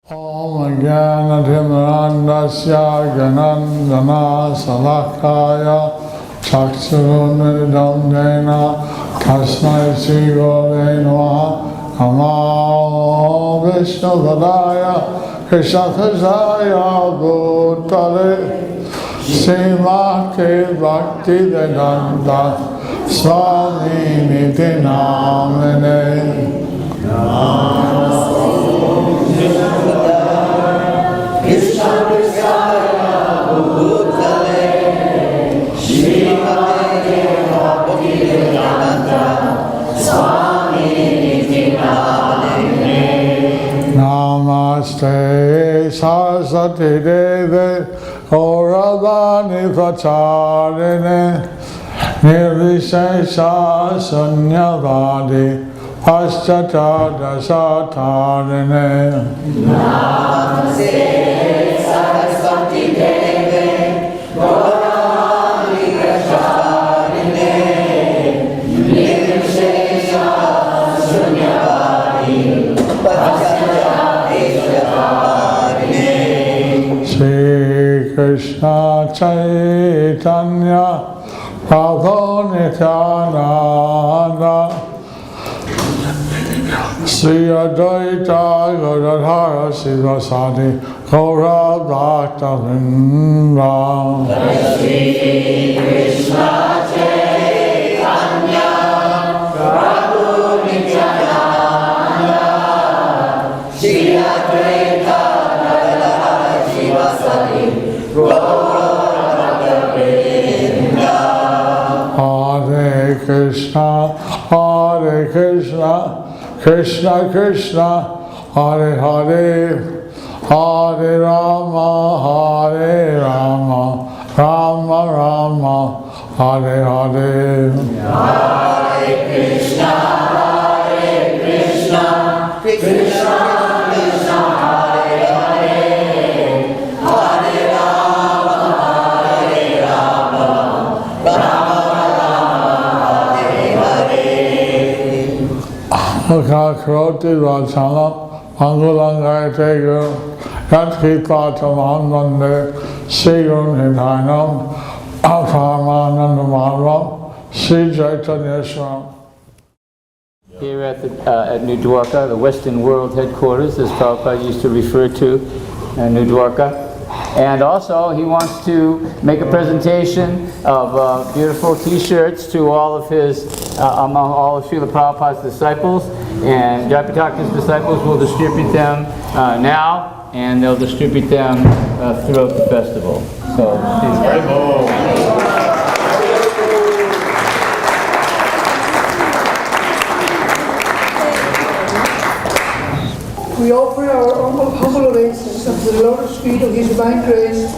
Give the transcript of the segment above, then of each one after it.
Om Jnana Timirandasya Ganandana Salakaya Chaksurunidam Jena Tasmai Sri Gurave Namaha Namo Vishnu Padaya Krishna Kasaya Bhutale Srimati Bhakti Vedanta Swami Niti Namine Namaste Saraswati Deve Auravani Pracharine Nirvishesha Sunyavadi Paschata Dasatarine Namaste Saraswati Deve Auravani Pracharine Nirvishesha Sunyavadi Shri Krishna Chaitanya Prabhu Nityananda Sri Advaita Gadadhara Sivasati Gaura Bhakta Vrinda Shri Krishna Chaitanya Prabhu Nityananda Shri Advaita Gadadhara Sivasati Gaura Bhakta Vrinda Hare Krishna Hare Krishna Krishna Krishna Hare Hare Hare Rama Hare Rama Rama Rama Hare Hare Hare Krishna Hare Krishna Krishna Krishna Hare Hare Hare Rama Hare Rama Rama Rama Hare Hare Karoti Vachana Mangalangai Guru Yat Kripa Tamam Vande Sri Guru Nidhanam Aparamananda Maharam Sri Chaitanya Swami. Here at New Dwarka, the Western World Headquarters, as Prabhupada used to refer to, New Dwarka. And also, he wants to make a presentation of beautiful T-shirts to all of his, among all of Srila Prabhupada's disciples. And Jayapataka's disciples will distribute them now, and they'll distribute them throughout the festival. So, we offer our humble obeisance unto the lotus feet of His Divine Grace,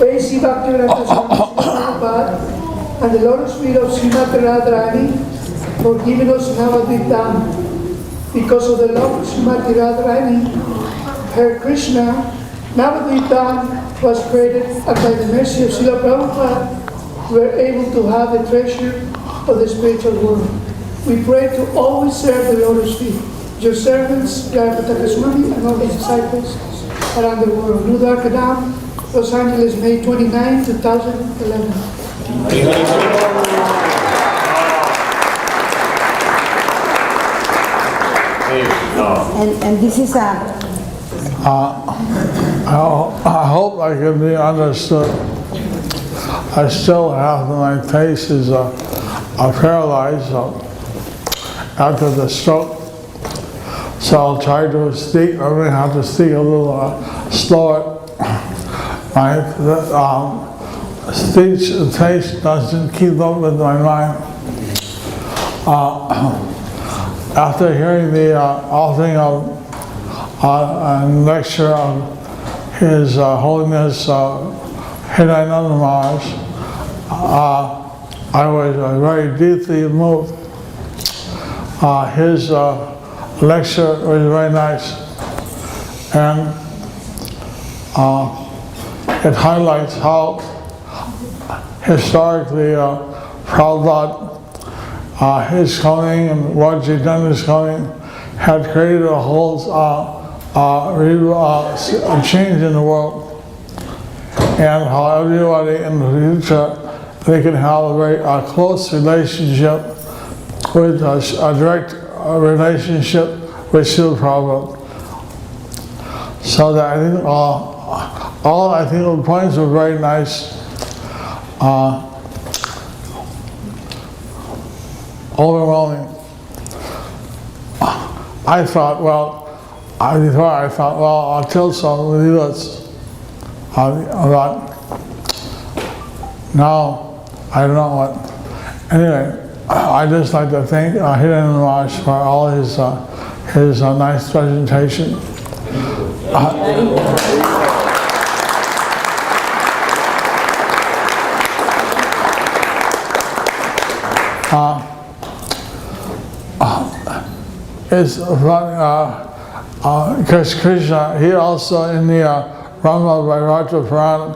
A.C. Bhaktivedanta Swami Prabhupada, and the lotus feet of Srimati Radharani for giving us Navadvitam. Because of the love of Srimati Radharani, her Krishna, Navadvitam was created, and by the mercy of Srila Prabhupada, we are able to have the treasure of the spiritual world. We pray to always serve the lotus feet. Your servants, Jayapataka Swami, and all his disciples around the world. New Dwarka Dham, Los Angeles, May 29, 2011. And this is a... I hope I can be understood. I still have my face is paralyzed after the stroke. So I'll try to speak. I'm going to have to speak a little slower. My speech and face doesn't keep up with my mind. After hearing the offering of and lecture of His Holiness Hirananda Maharaj, I was very deeply moved. His lecture was very nice, and it highlights how historically Prabhupada his coming and what Chaitanya's coming had created a whole a change in the world, and how everybody in the future, they can have a very close relationship with a direct relationship with Srila Prabhupada. So that I think all I think the points were very nice. Overwhelming. I thought, I'll tell some leaders about. Now, I don't know what. Anyway, I just like to thank Maharaj for all his nice presentation. It's funny, because Krishna, he also in the Brahma-Vairata Purana,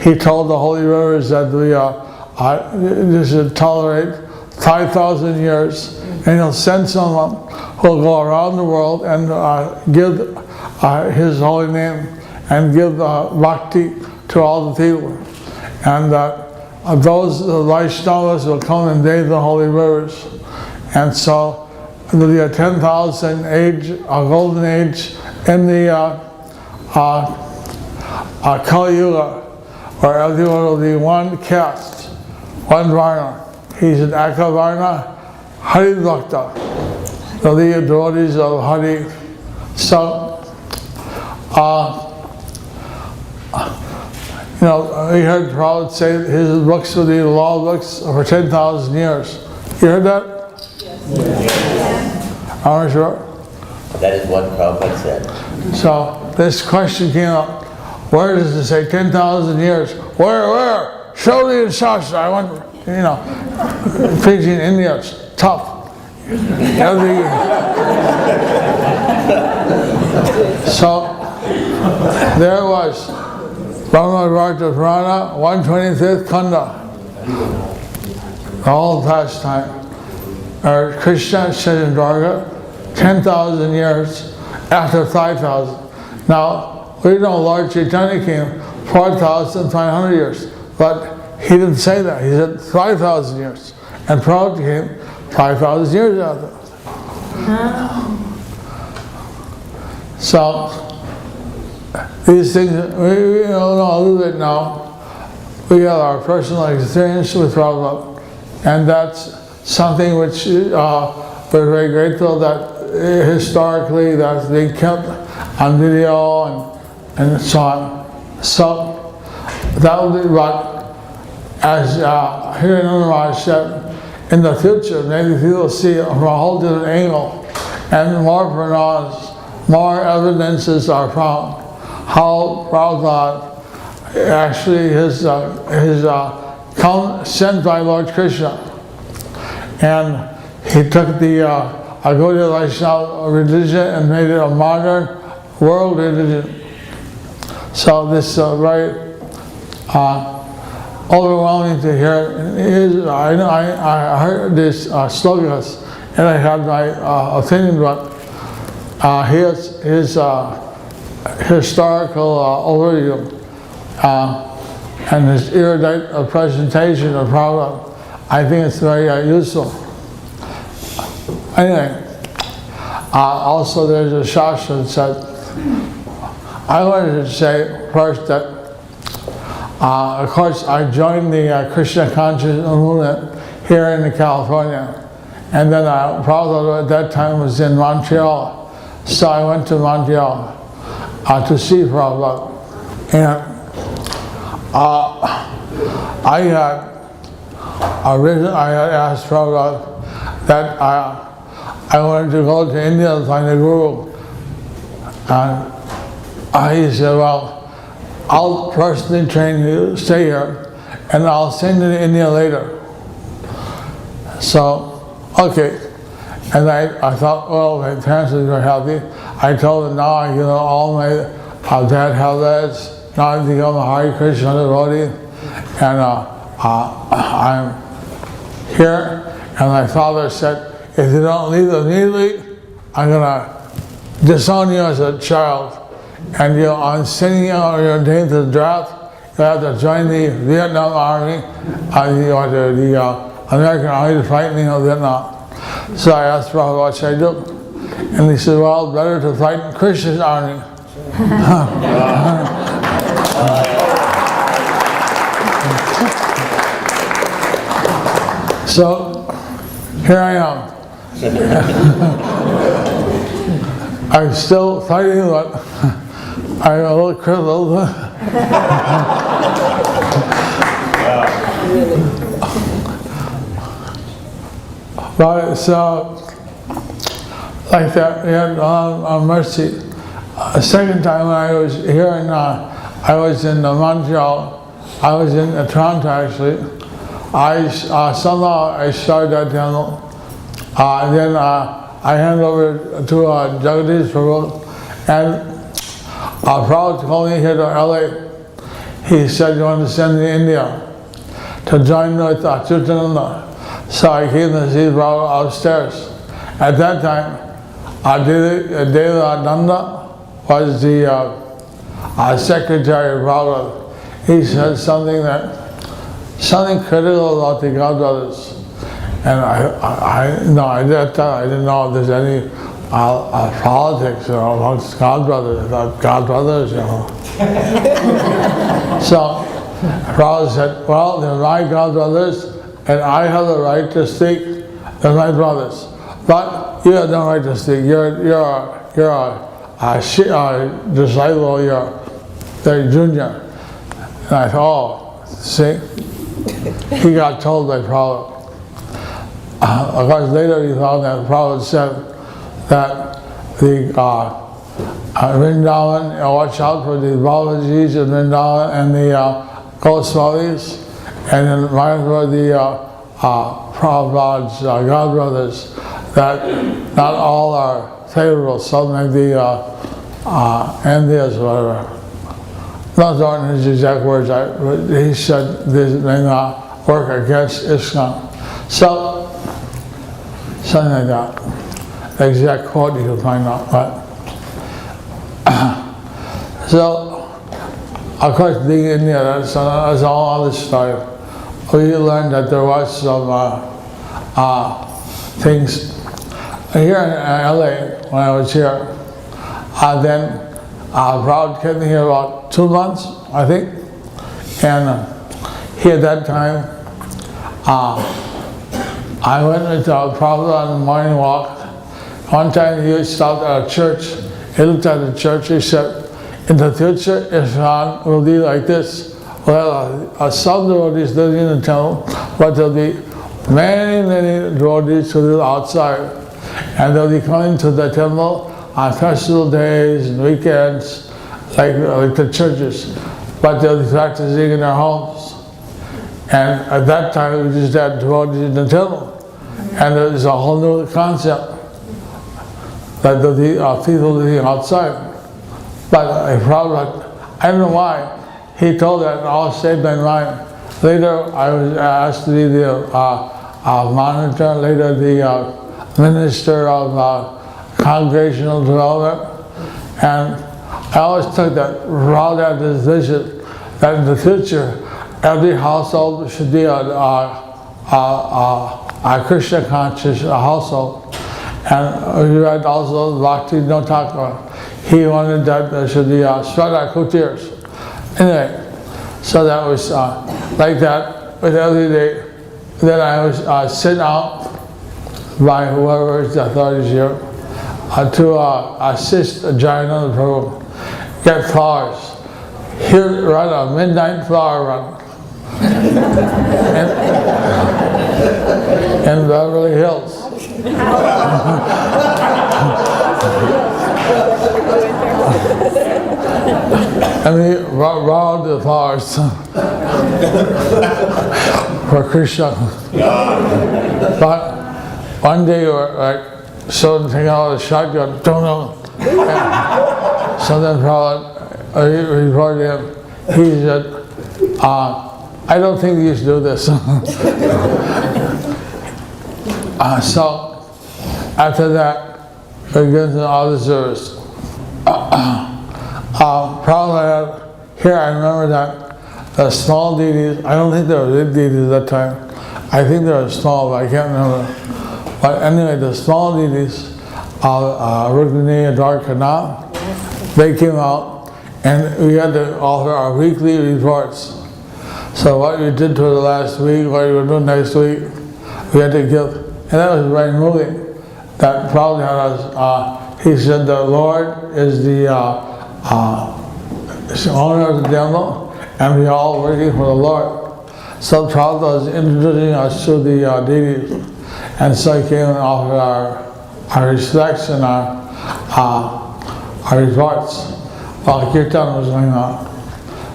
he told the holy rivers that they should tolerate 5,000 years, and he'll send someone who'll go around the world and give his holy name and give bhakti to all the people. And those Vaishnavas will come and bathe the holy rivers. And so there'll be a 10,000 age, a golden age in the Kali Yuga, where everyone will be one caste, one varna. He's an Akavarna, Hari Bhakta. There'll be devotees of Hari. So, we heard Prabhupada say his books will be law books for 10,000 years. You heard that? Yes. Are you sure? That is what Prabhupada said. So this question came up. Where does it say 10,000 years? Where? Show me in Shastra. I want, preaching in India, it's tough. So there was Brahma-Vairata Purana, 125th Kanda, the whole pastime. Or Krishna said in Dwarka, 10,000 years after 5,000. Now, we know Lord Chaitanya came 4,500 years, but he didn't say that. He said 5,000 years. And Prabhupada came 5,000 years after. So, these things, we know a little bit now. We have our personal experience with Prabhupada, and that's something which we're very grateful that historically that's being kept on video and so on. So that will be what, as here Maharaj said, in the future maybe people will see it from a whole different angle and more pronounced, more evidences are found. How Prabhupada actually sent by Lord Krishna. And he took the Gaudiya Vaishnava religion and made it a modern world religion. So this is very overwhelming to hear. I heard this slokas and I had my opinion, but his historical overview and his erudite presentation of Prabhupada, I think it's very useful. Anyway, also there's a Shastra that said, I wanted to say first that, of course, I joined the Krishna consciousness movement here in California. And then Prabhupada at that time was in Montreal. So I went to Montreal to see Prabhupada. And I had asked Prabhupada that I wanted to go to India to find a guru. And he said, well, I'll personally train you, stay here, and I'll send you to India later. So, okay. And I thought, well, my parents were happy. I told them, now I all my bad habits, now I become a Hare Krishna devotee, and I'm here. And my father said, if you don't leave immediately, I'm going to disown you as a child, and on sending you or you're ordained to the draft, you have to join the Vietnam Army, or the American Army to fight in Vietnam. So I asked Prabhupada, what should I do? And he said, well, better to fight in Krishna's army. So here I am. I'm still fighting, but I'm a little crippled. But it's like that, on mercy. The second time when I was here I was in Montreal, I was in Toronto actually. Somehow I started that temple. Then I handed over to Jagadish Prabhu, and Prabhupada called me here to LA. He said, you want to send me to India to join with Achyutananda. So I came to see Prabhupada upstairs. At that time, Devananda was the secretary of Prabhupada. He said something critical about the Godbrothers. And I didn't know if there's any politics amongst Godbrothers. I thought Godbrothers, So Prabhupada said, well, they're my Godbrothers, and I have the right to speak. They're my brothers. But you have no right to speak. You're a disciple, you're junior. And I thought, see? He got told by Prabhupada. Of course, later he found that Prabhupada said that the Vrindavan, watch out for the Babaji's in Vrindavan and the Goswamis, and in Mayapur the Prabhupada's Godbrothers, that not all are favorable, some like the envious or whatever. Those aren't his exact words. He said this may not work against ISKCON. So, something like that. The exact quote you can find out. But so, of course, being in India, that's all other story. We learned that there was some things here in LA when I was here. Then Prabhupada came here about 2 months, I think, and he at that time, I went with Prabhupada on the morning walk. One time he stopped at a church, he looked at the church, he said, in the future, ISKCON will be like this. Well, some devotees living in the temple, but there'll be many, many devotees who live outside, and they'll be coming to the temple on festival days and weekends, like the churches, but they'll be practicing in their homes. And at that time, we just had devotees in the temple, and there's a whole new concept that the people living outside. But I don't know why, he told that and all stayed my mind. Later, I was asked to be the monitor, later the minister of congregational development, and I always took that route at this vision that in the future every household should be a Krishna conscious household. And we read also Bhakti Notaka. He wanted that there should be Srila Kutirs. Anyway, so that was like that with every day. Then I was sent out by whoever is the authorities here to assist Jayapataka Prabhu get flowers. Here, run a midnight flower run in Beverly Hills. And we borrowed the flowers for Krishna. But one day we were like, so taking out a shotgun, don't know. So then Prabhupada reported him. He said, I don't think you should do this. So after that, begins in all the service. Prabhupada, here I remember that the small deities, I don't think there were big deities at that time. I think they were small, but I can't remember. But anyway, the small deities, Rukmini and Dwarkana, they came out and we had to offer our weekly reports. So what we did for the last week, what we were doing next week, we had to give. And that was very moving. That probably had us, he said the Lord is the owner of the temple and we are all working for the Lord. So Prabhupada was introducing us to the deities. And so he came and offered our respects and our reports while Kirtan was going on.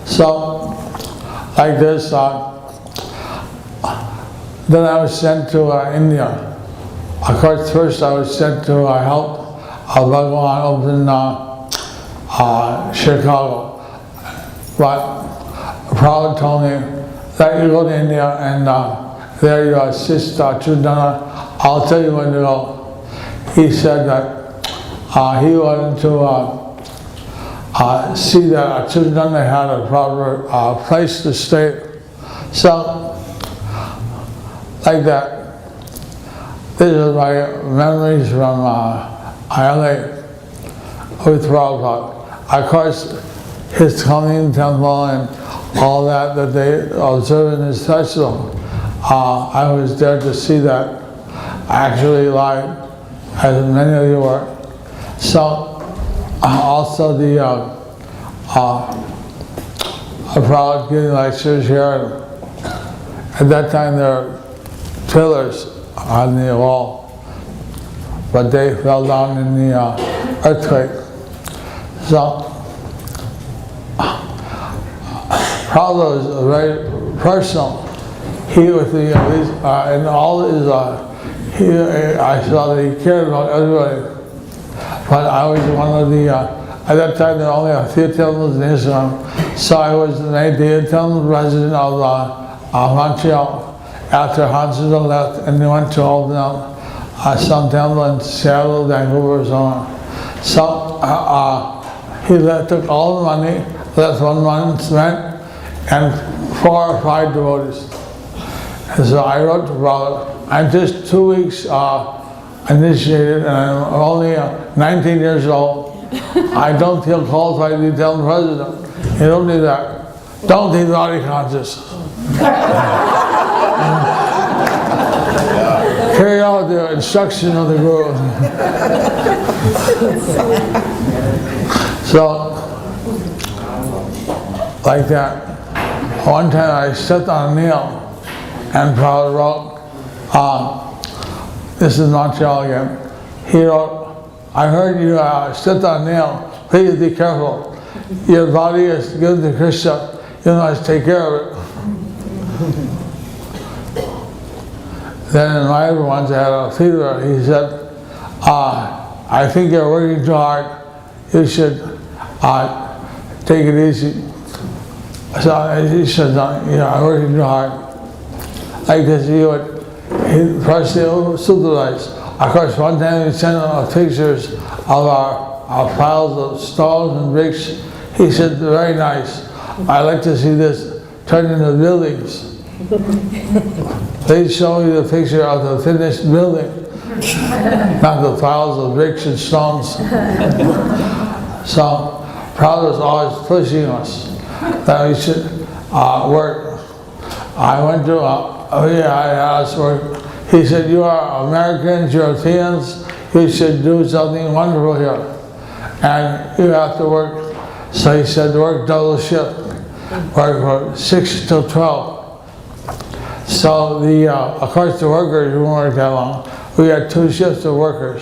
So, like this, then I was sent to India. Of course, first I was sent to help Bhagavan open Chicago. But Prabhupada told me that you go to India and there you assist Chudana. I'll tell you when to go. He said that he wanted to see that Chudana had a proper place to stay. So, like that. This is my memories from LA with Prabhupada. Of course, his coming temple and all that they observe in his festival. I was there to see that actually live, as many of you were. So, also the Prabhupada giving lectures here. At that time there were pillars on the wall, but they fell down in the earthquake. So, Prabhupada was very personal. He with the and all his I saw that he cared about everybody. But I was one of the at that time there were only a few temples in Islam, so I was the temple president of Montreal. After Hansen left, and they went to open up some temple in Seattle, Vancouver, so on. So he took all the money, left 1 month's rent, and 4 or 5 devotees. And so I wrote to Prabhupada. I'm just 2 weeks initiated, and I'm only 19 years old. I don't feel qualified to be temple president. You don't need that. Don't be body conscious. Carry out the instruction of the Guru. So, like that. One time I stepped on a nail and Prabhupada wrote, this is Montreal again. He wrote, I heard you stepped on a nail. Please be careful. Your body is given to Krishna. You must take care of it. Then in my other ones, I had a fever. He said, I think you're working too hard. You should take it easy. So he said, yeah, I'm working too hard. Like this, he first he would supervise. Of course, one time he sent pictures of our piles of stones and bricks. He said, very nice. I'd like to see this turned into buildings. They show you the picture of the finished building, not the piles of bricks and stones. So, Prabhupada was always pushing us that we should work. I went to, I asked work. He said, you are Americans, Europeans, you should do something wonderful here. And you have to work. So he said, work double shift, work from 6 till 12. So of course the workers wouldn't work that long. We had 2 shifts of workers,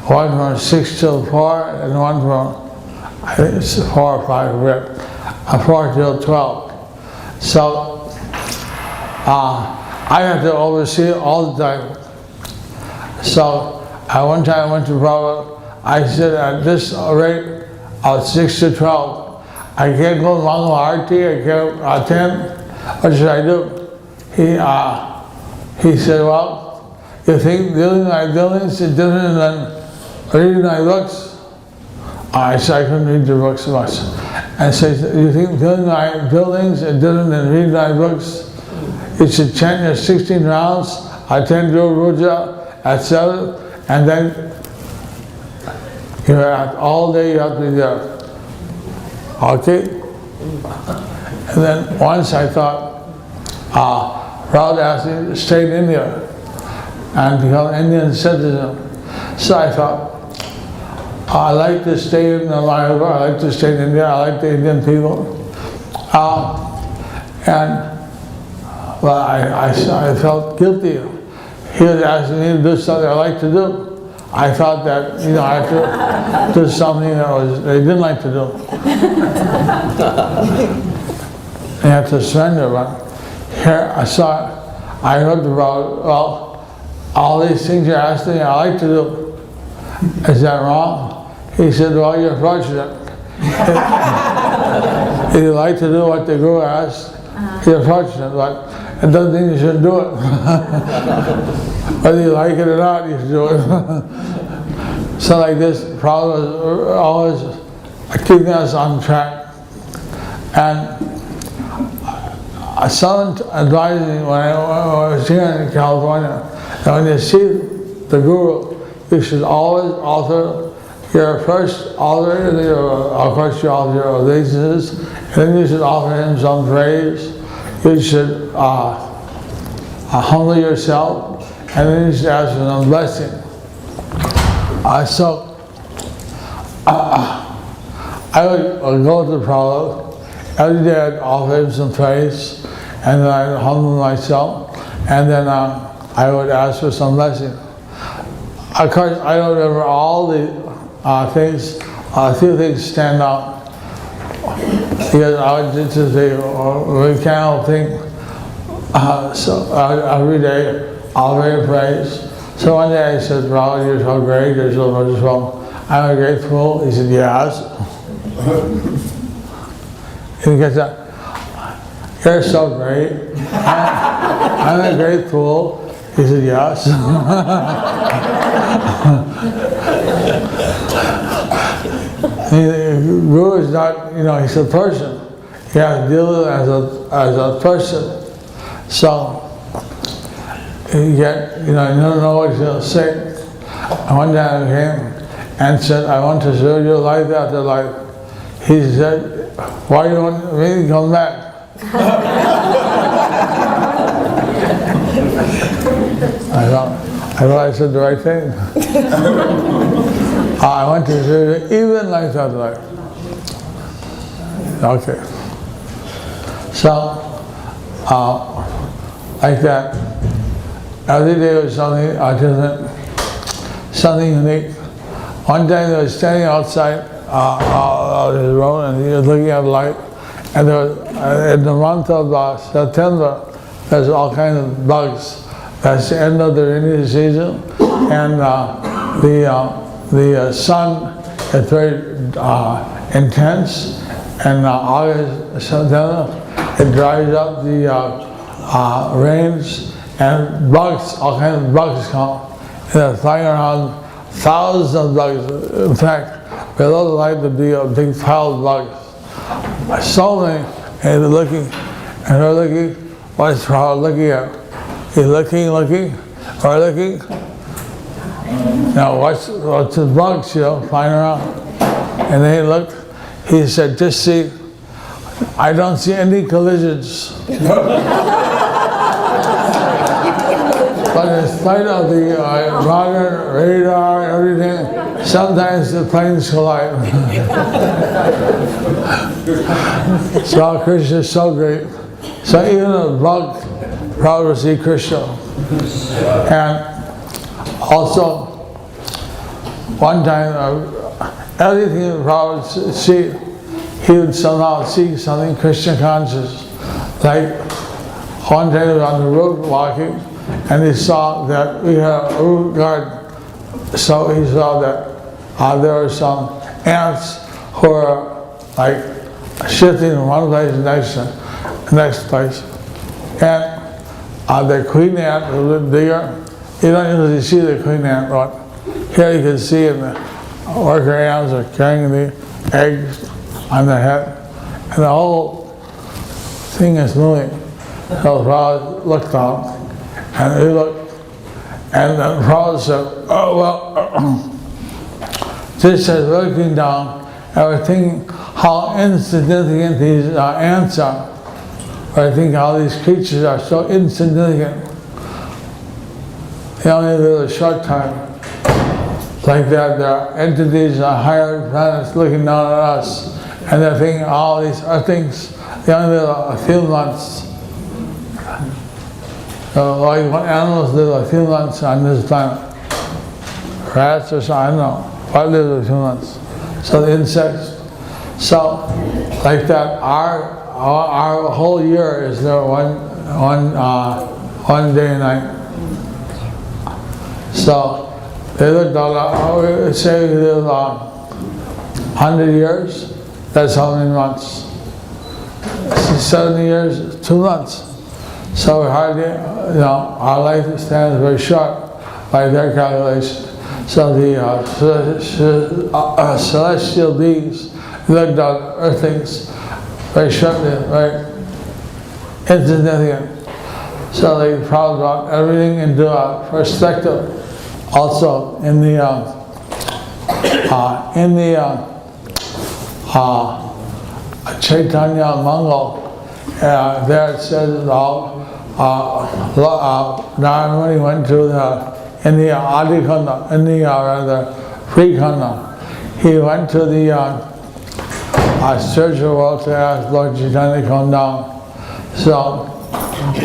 one from 6 till 4 and one from, I think it's 4 or 5, 4 till 12. So I had to oversee it all the time. So one time I went to Prabhupada, I said at this rate of 6 to 12, I can't go Mangal Arti, I can't attend, what should I do? He said, well, you think dealing like buildings is different than reading my books. I said I couldn't read your books much. And so he said, you think building my buildings is different than reading my books? You should chant your 16 rounds, attend your puja at 7, and then you're at all day you have to be there. Okay? And then once I thought, Prabhupada asked me to stay in India and become an Indian citizen. So I thought, I like to stay in America, I like to stay in India, I like the Indian people. Well, I felt guilty. He was asking me to do something I like to do. I thought that, I had to do something that they didn't like to do. I had to surrender, but here I heard about, well, all these things you're asking me, I like to do. Is that wrong? He said, well, you're fortunate. If you like to do what the Guru asks, you're fortunate, but it doesn't mean you shouldn't do it. Whether you like it or not, you should do it. So like this, Prabhupada was always keeping us on track. And someone advised me when I was here in California, that when you see the Guru, you should always offer your first altar, of course you offer your obeisances, and then you should offer him some praise. You should humble yourself, and then you should ask for some blessing. So I would go to Prabhupada. Every day I'd offer him some praise, and then I'd humble myself, and then I would ask for some blessing. Of course, I don't remember all the things. A few things stand out. Because I would just say, we can't think. So every day, offer praise. So one day I said, Prabhupada, you're so great, you're so wonderful. I'm a great fool. He said, yes. He gets that. You're so great. I'm a great fool. He said, yes. The Guru is not, he's a person. You have to deal with it as a person. So, you don't know what you'll say. And one time he came and said, I want to serve you life after life. He said, why do you want me to come back? I thought I said the right thing. I want to serve you even life after life. Okay. So, like that, every day was something different, something unique. One time they were standing outside his room and he was looking at light, and there was, in the month of September, there's all kinds of bugs. That's the end of the rainy season, and the sun is very intense, and August, September, it dries up the rains, and bugs, all kinds of bugs come. And they're flying around, thousands of bugs. In fact, below the light would be a big pile of bugs. So many, and they're looking, what's Prabhupada looking at? He's looking, or looking. Now what's the bugs, flying around? And then he looked, he said, just see, I don't see any collisions. But in spite of the modern radar and everything, sometimes the planes collide. So Krishna is so great. So even a bug proud to see Krishna. And also, one time, everything proud to see, he would somehow see something Krishna conscious. Like one time he was on the road walking, and he saw that we had a root garden. So he saw that there were some ants who were like shifting from one place to the next place. And the queen ant was a bit bigger. You don't usually see the queen ant, but Here you can see in the worker ants are carrying the eggs on their head, and the whole thing is moving. So Prabhupada looked down, and he looked, and then Prabhupada said, oh well, just as looking down, I was thinking how insignificant these ants are. I think how these creatures are so insignificant. They only live a short time. Like that, there are entities on higher planets looking down at us, and they're thinking all these earthlings, they only live a few months. So like what animals live a few months on this planet. Rats or something, I don't know. What lives a few months? So the insects. So like that, our whole year is there one day and night. So they looked at, say we live 100 years, that's how many months? 70 years, 2 months. So hardly, our lifespan is very short by their calculation. So the celestial beings looked at earthlings very shortly, very insignificant. So they probably brought everything into perspective. Also in the Chaitanya Mangal, there it says Narayana went to in the Adikanda, in the rather Frikanda, he went to the spiritual world to ask Lord Chaitanya to come down. So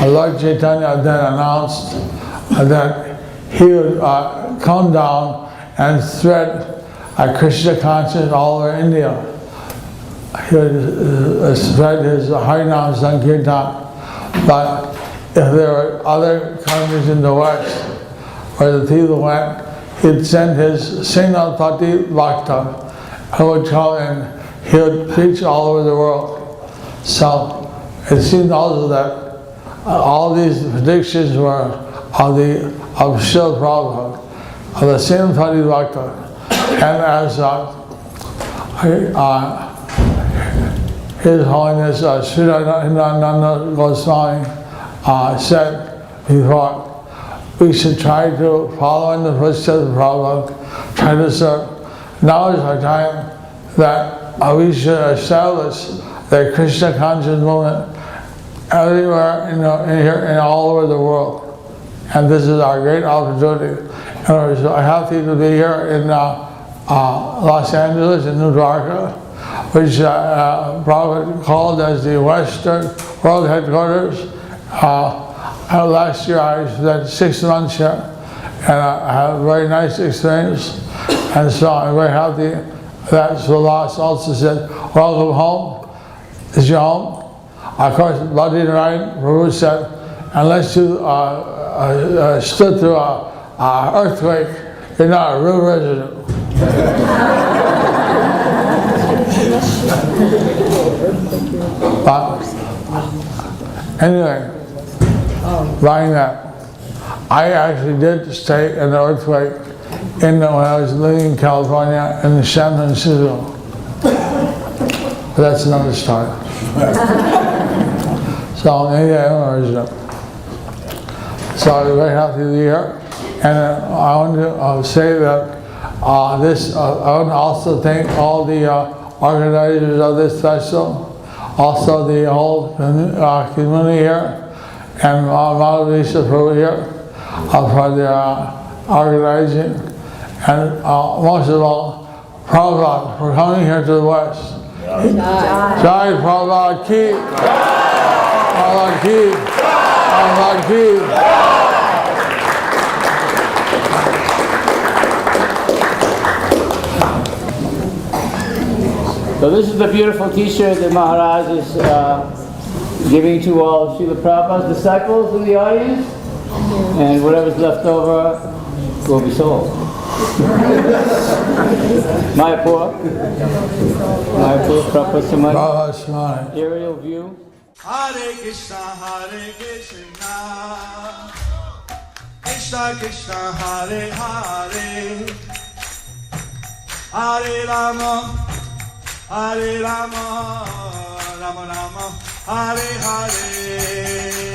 Lord Chaitanya then announced that he would come down and spread Krishna consciousness all over India. He would spread his Harinam Sankirtan. But if there were other countries in the West where the people went, he'd send his Singal Pati Bhakta, who would come and he would preach all over the world. So it seems also that all these predictions were of Srila Prabhupada, of the same Pati Bhakta. And as His Holiness Srila Goswami said before, we should try to follow in the footsteps of Prabhupada, try to serve. Now is our time that we should establish the Krishna conscious movement everywhere, in all over the world. And this is our great opportunity. And we're so happy to be here in Los Angeles, in New Dwarka, which Prabhupada called as the Western World Headquarters. Last year I spent 6 months here, and I had a very nice experience. And so I'm very happy that Srila also said, welcome home. This is your home. Of course, Bhakti Narayan Prabhu said, unless you stood through an earthquake, you're not a real resident. But anyway, buying that, I actually did stay in an earthquake when I was living in California in San Francisco. But that's another story. So maybe I am a resident. So I'm very happy to be here. And I want to say that I want to also thank all the organizers of this festival, also the whole community here, and Maharaj Prabhu here for their organizing, and most of all, Prabhupada for coming here to the West. Jai Prabhupada ki, Prabhupada ki, Prabhupada ki. So this is the beautiful t-shirt that Maharaj is giving to all of Srila Prabhupada's disciples in the audience, and whatever's left over will be sold. Mayapur, Prabhupada Samad, aerial view. Hare Krishna, Krishna Krishna, Hare Hare, Hare Rama, Hare Rama, Rama Rama, Hare Hare.